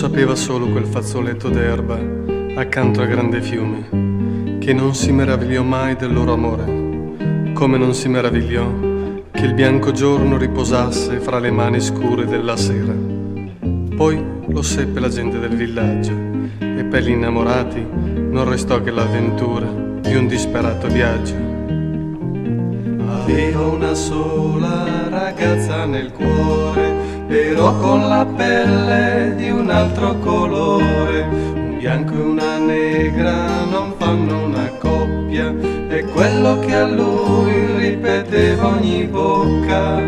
sapeva solo quel fazzoletto d'erba accanto al grande fiume, che non si meravigliò mai del loro amore, come non si meravigliò che il bianco giorno riposasse fra le mani scure della sera. Poi lo seppe la gente del villaggio e per gli innamorati non restò che l'avventura di un disperato viaggio. Aveva una sola ragazza nel cuore, però con la pelle di un altro colore. Un bianco e una negra non fanno una coppia, è quello che a lui ripeteva ogni bocca.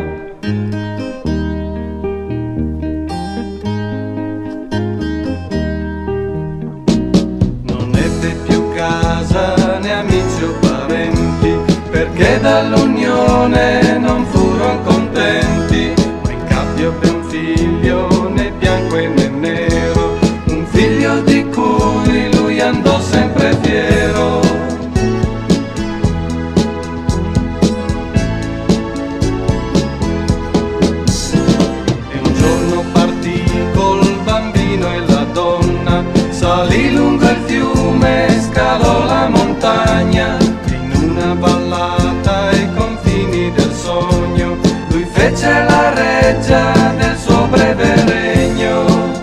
Non ebbe più casa né amici o parenti, perché dall'unione non furono contenti, ma in cambio per un figlio né bianco e né nero, un figlio di cui lui andò sempre fiero. E un giorno partì col bambino e la donna, salì lungo il fiume, scalò la montagna, una ballata ai confini del sogno, lui fece la reggia del suo breve regno.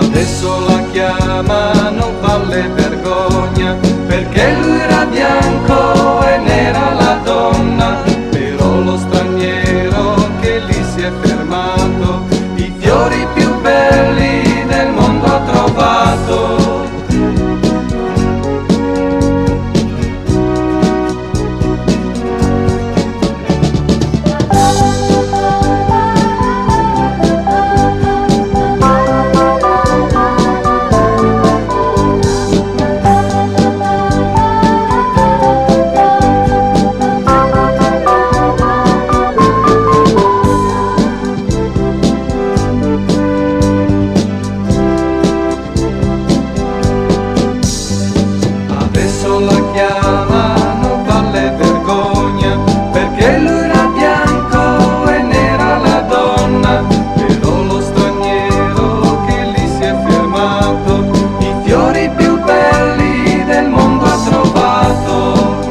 Adesso la chiamano Valle Vergogna, perché lui era bianco e nera la donna, però lo straniero che lì si è fermato, i fiori più belli del mondo ha trovato. Adesso la chiamano Valle Vergogna, perché lui era bianco e nera la donna, però lo straniero che lì si è fermato, i fiori più belli del mondo ha trovato.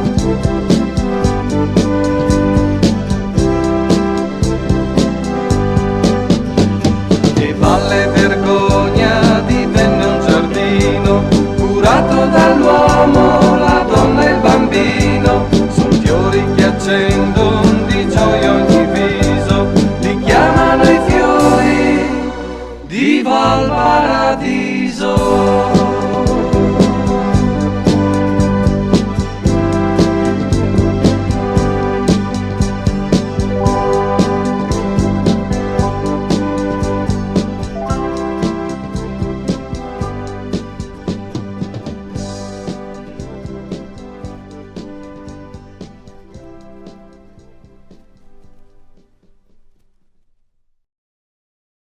E Valle Vergogna divenne un giardino curato dall'uomo, la donna e il bambino, son fiori che accendono di gioia ogni